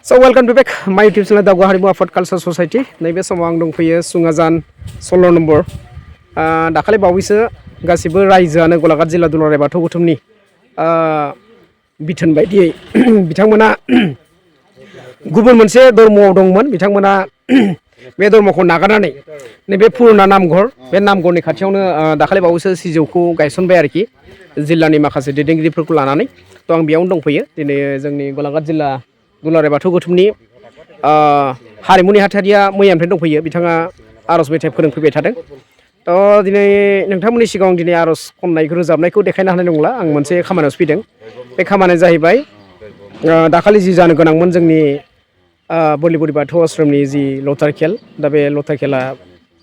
So welcome to back my YouTube channel Daugwa Harimu Afat Culture Society. नैबे समाव आं दंफैयो सुङाजान 16 नम्बर दाखालि बावैसो गासिबो रायजोआनो गलाघाट जिल्ला दुलाराय बाथौ गौथुमनि बिथोन बायदियै बिथांमोना गुबुन मोनसे धर्मआव दंमोन बिथांमोना बे धर्मखौ नागारनानै नैबे पुरुना नामघर बे नामघरनि खाथियावनो दाखालि बावैसो सिजौखौ गायसनबाय आरोखि जिल्लानि माखासे दैदेनगिरिफोरखौ लानानै थ' आं बेयावनो दंफैयो दिनै जोंनि गलाघाट जिल्ला दुलाराय बाथौ गौथुमनि हारिमु नेहाथारिया मैयानिफ्राय दंफैयो बिथाङा आर'ज मेथाइ फोरोंफैबाय थादों थ' दिनै नोंथांमोननि सिगाङाव दिनै आर'ज खन्नायखौ रोजाबनायखौ देखायनो हानाय नंला आं मोनसे खामानियावसो फैदों बे खामानिया जाहैबाय दाखालि जि जानो गोनांमोन जोंनि बोरलि बाथौ आश्रमनि जि लटार खेल दा बे लटार खेला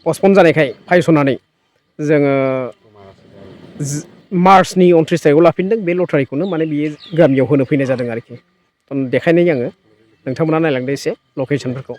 पस्टपन जानायखाय फायस'नानै जोङो मार्चनि 29 थारिखआव लाफिनदों बे लटारिखौनो माने बियो गामियाव होनो फैनाय जादों आरोखि देखायनाय आङो नोंथांमोना नायलांदो एसे लकेसनफोरखौ